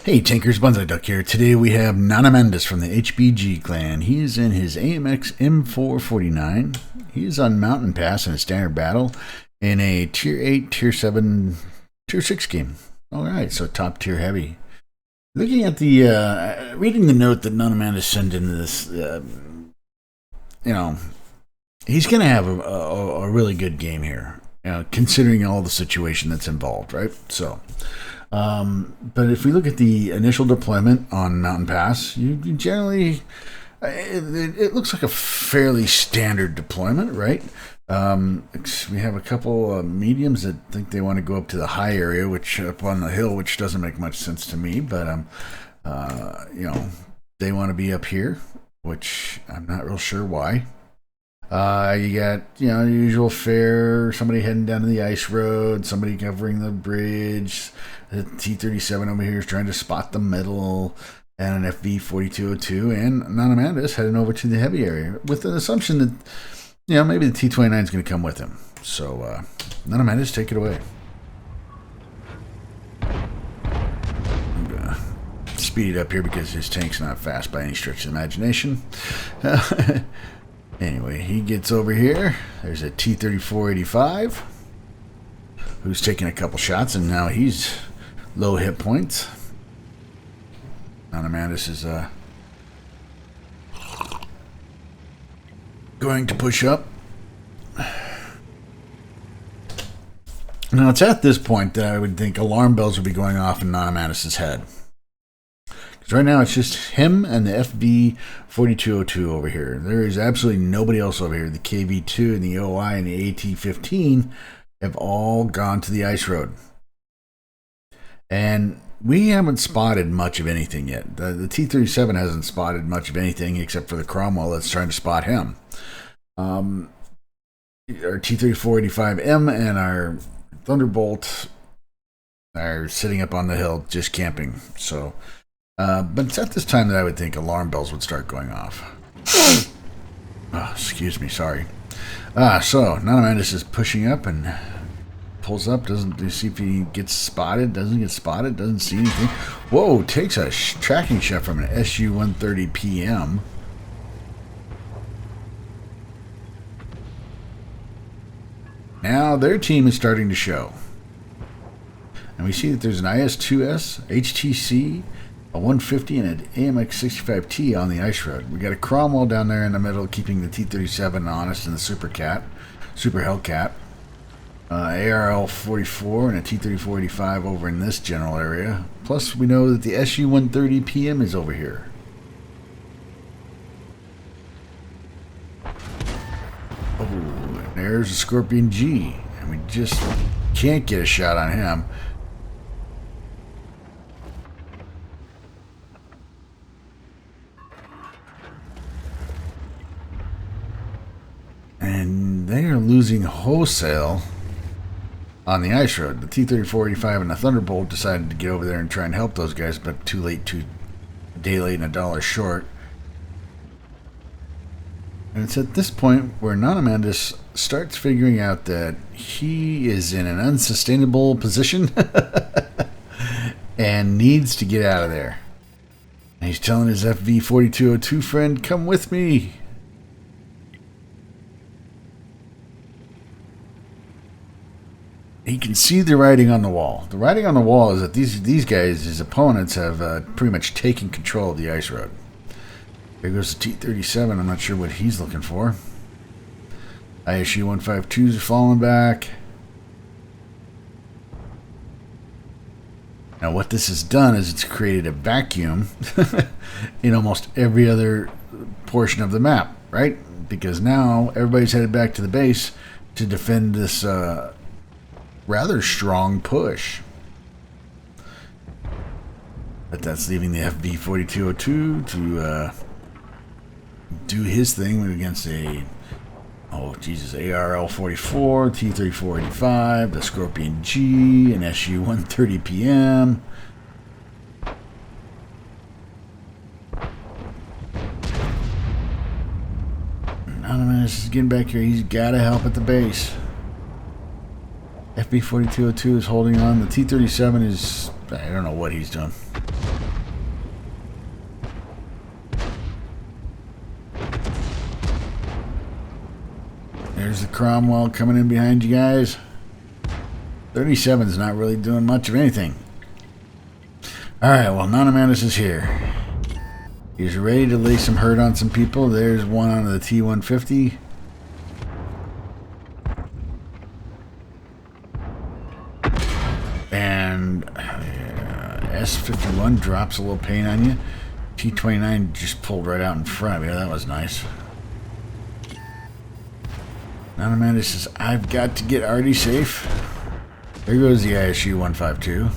Hey Tankers, Bonsai Duck here. Today we have Nonamanadus from the HBG clan. He is in his AMX M449. He is on Mountain Pass in a standard battle in a Tier 8, Tier 7, Tier 6 game. Alright, so top tier heavy. Looking at the, reading the note that Nonamanadus sent into this, he's going to have a really good game here, considering all the situation that's involved, right? So... but if we look at the initial deployment on Mountain Pass, you generally, it looks like a fairly standard deployment, right? We have a couple mediums that think they want to go up to the high area, which up on the hill, which doesn't make much sense to me, but, they want to be up here, which I'm not real sure why. You got, the usual fare, somebody heading down to the ice road, somebody covering the bridge, the T-37 over here is trying to spot the middle, and an FV-4202, and Nonamanadus heading over to the heavy area, with the assumption that, maybe the T-29 is going to come with him. So, Nonamanadus, take it away. I'm going to speed it up here because his tank's not fast by any stretch of the imagination. Anyway, he gets over here. There's a T-3485 who's taking a couple shots, and now he's low hit points. Nonamanadus is going to push up. Now, it's at this point that I would think alarm bells would be going off in Nonamanadus' head. Because right now it's just him and the FV-4202 over here. There is absolutely nobody else over here. The KV-2 and the OI and the AT-15 have all gone to the ice road. And we haven't spotted much of anything yet. The T-37 hasn't spotted much of anything except for the Cromwell that's trying to spot him. Our T-3485M and our Thunderbolt are sitting up on the hill just camping. So, but it's at this time that I would think alarm bells would start going off. Oh, excuse me, sorry. So Nonamanadus is pushing up and pulls up, doesn't see if he gets spotted, doesn't get spotted, doesn't see anything. Whoa, takes a tracking shot from an SU-130 PM. Now their team is starting to show. And we see that there's an IS-2S, HTC, a 150, and an AMX 65T on the ice road. We got a Cromwell down there in the middle keeping the T-37 honest and the Super Hellcat. ARL-44 and a T-3485 over in this general area. Plus, we know that the SU-130 PM is over here. Oh, and there's a Scorpion G. And we just can't get a shot on him. And they are losing wholesale on the ice road. The T-3485 and the Thunderbolt decided to get over there and try and help those guys, but too late, a day late and a dollar short. And it's at this point where Nonamanadus starts figuring out that he is in an unsustainable position and needs to get out of there. And he's telling his FV-4202 friend, "Come with me." He can see the writing on the wall. The writing on the wall is that these guys, his opponents, have pretty much taken control of the ice road. There goes the T-37. I'm not sure what he's looking for. ISU-152s are falling back. Now what this has done is it's created a vacuum in almost every other portion of the map, right? Because now everybody's headed back to the base to defend this rather strong push. But that's leaving the FV-4202 to do his thing against a ARL-44, T-3485, the Scorpion G, an SU-130 PM. Nonamanadus is getting back here. He's got to help at the base. FB-4202 is holding on. The T-37 is... I don't know what he's doing. There's the Cromwell coming in behind you guys. 37's not really doing much of anything. Alright, well, Nonamanadus is here. He's ready to lay some hurt on some people. There's one on the T-150. And S-51 drops a little pain on you. T-29 just pulled right out in front of you. That was nice. Nonamanadus says, I've got to get Artie safe. There goes the ISU 152.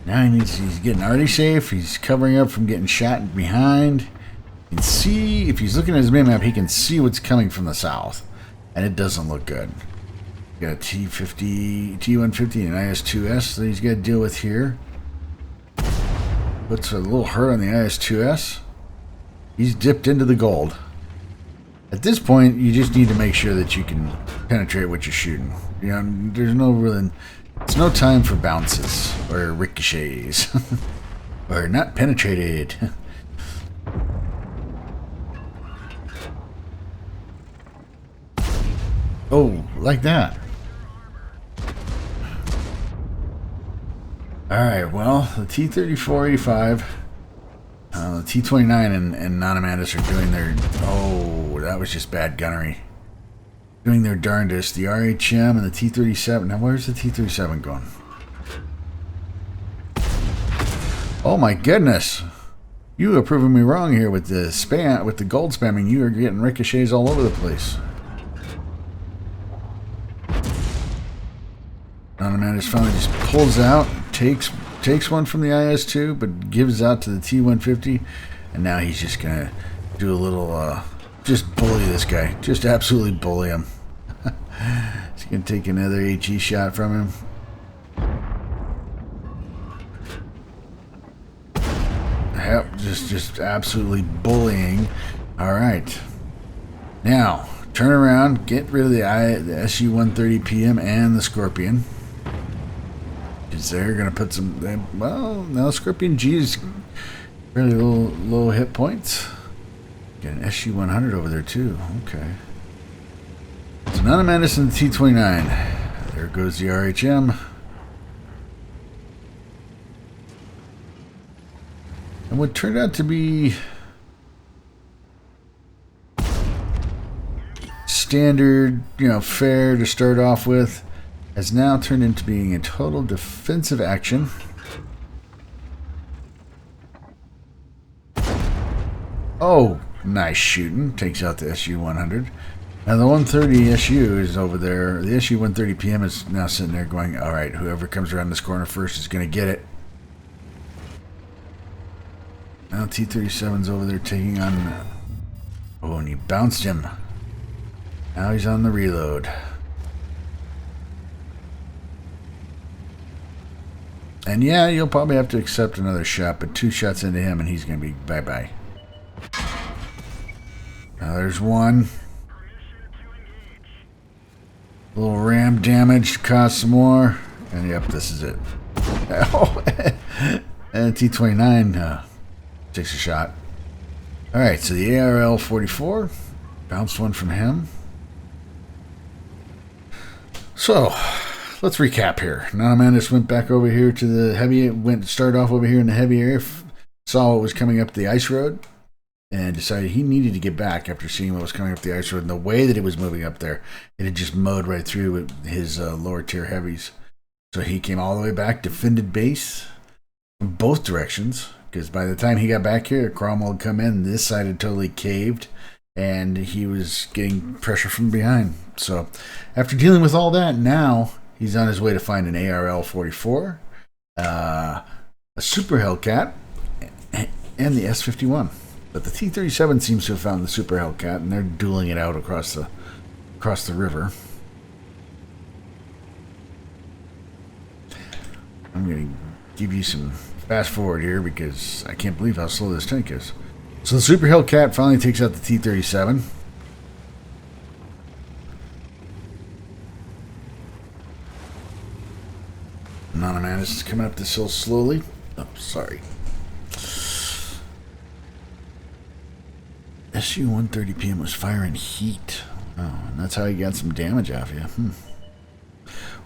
Now he's getting Artie safe. He's covering up from getting shot behind. You can see, if he's looking at his map, he can see what's coming from the south. And it doesn't look good. Got a T-50, T-150 and IS-2S that he's got to deal with here. Puts a little hurt on the IS-2S. He's dipped into the gold. At this point, you just need to make sure that you can penetrate what you're shooting. You know, there's no really... It's no time for bounces or ricochets. Or not penetrated. Oh, like that. Alright, well, the T-34-85, the T-29 and Nonamanadus are doing their... Oh, that was just bad gunnery. Doing their darndest. The RHM and the T-37. Now, where's the T-37 going? Oh my goodness! You are proving me wrong here with the spam, with the gold spamming. You are getting ricochets all over the place. Nonamanadus finally just pulls out, takes one from the IS-2, but gives out to the T-150, and now he's just gonna do a little, just bully this guy. Just absolutely bully him. He's gonna take another HE shot from him. Yep, just absolutely bullying. Alright. Now, turn around, get rid of the SU-130 PM and the Scorpion. Because they're gonna put some... Well, now Scorpion G is really low hit points. Get an SU-100 over there too. Okay. So Nonamanadus and the T-29. There goes the RHM. And what turned out to be standard, fair to start off with, has now turned into being a total defensive action. Oh, nice shooting. Takes out the SU-100. Now the 130 SU is over there. The SU-130 PM is now sitting there going, alright, whoever comes around this corner first is going to get it. Now T-37's over there taking on... Oh, and he bounced him. Now he's on the reload. And yeah, you'll probably have to accept another shot, but 2 shots into him and he's going to be bye-bye. Now there's one. A little ram damage, cost some more. And yep, this is it. Oh, and T-29 takes a shot. Alright, so the ARL-44. Bounced one from him. So, let's recap here. Nonamanadus went back over here to the heavy, started off over here in the heavy area, saw what was coming up the ice road, and decided he needed to get back after seeing what was coming up the ice road. And the way that it was moving up there, it had just mowed right through his lower tier heavies. So he came all the way back, defended base from both directions, because by the time he got back here, Cromwell had come in, this side had totally caved, and he was getting pressure from behind. So after dealing with all that, now he's on his way to find an ARL-44, a Super Hellcat, and the S-51. But the T-37 seems to have found the Super Hellcat, and they're dueling it out across the river. I'm going to give you some fast forward here because I can't believe how slow this tank is. So the Super Hellcat finally takes out the T-37. Nonamanadus is coming up this hill slowly. Oh, sorry. SU 1:30 p.m. was firing heat. Oh, and that's how he got some damage off you.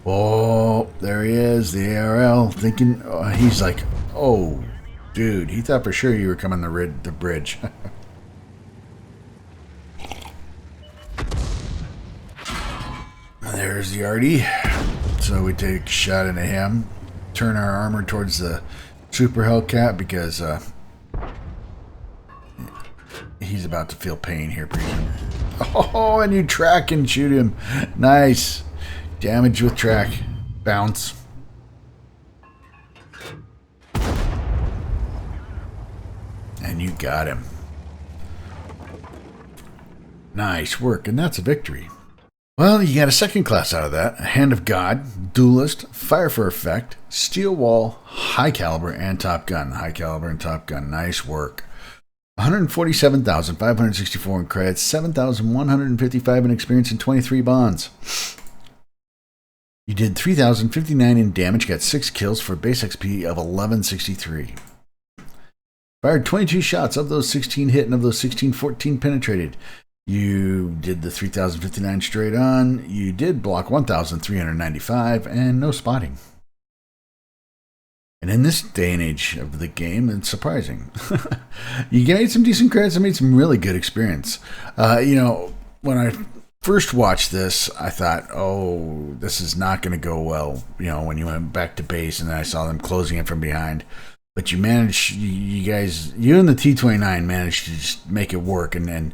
Oh, there he is, the ARL, thinking, he's like, oh, dude, he thought for sure you were coming the bridge. There's the Artie. So we take a shot into him, turn our armor towards the Super Hellcat because he's about to feel pain here pretty soon. Oh, and you track and shoot him. Nice. Damage with track. Bounce. And you got him. Nice work, and that's a victory. Well, you got a second class out of that. Hand of God, Duelist, Fire for Effect, Steel Wall, High Caliber, and Top Gun. High Caliber and Top Gun. Nice work. 147,564 in credits, 7,155 in experience, and 23 bonds. You did 3,059 in damage, got 6 kills for a base XP of 1163. Fired 22 shots, of those 16 hit, and of those 16, 14 penetrated. You did the 3,059 straight on. You did block 1,395 and no spotting. And in this day and age of the game, it's surprising. You made some decent credits and made some really good experience. When I first watched this, I thought, oh, this is not going to go well. When you went back to base and I saw them closing it from behind. But you managed, you and the T-29 managed to just make it work and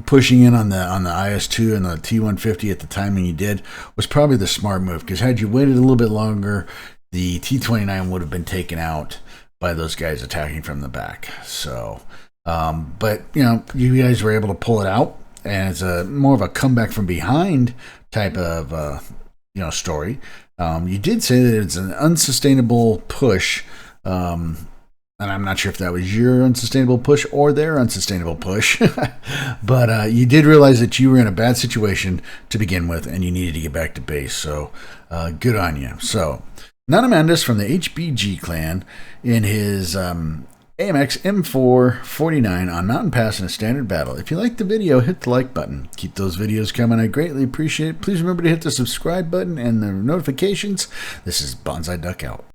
pushing in on the IS-2 and the T-150 at the timing you did was probably the smart move, because had you waited a little bit longer, the T-29 would have been taken out by those guys attacking from the back. So, but you guys were able to pull it out, and it's more of a comeback from behind type of story. You did say that it's an unsustainable push. And I'm not sure if that was your unsustainable push or their unsustainable push. But you did realize that you were in a bad situation to begin with and you needed to get back to base. So good on you. So Nonamanadus from the HBG clan in his AMX M449 on Mountain Pass in a standard battle. If you liked the video, hit the like button. Keep those videos coming. I greatly appreciate it. Please remember to hit the subscribe button and the notifications. This is Bonsai Duck out.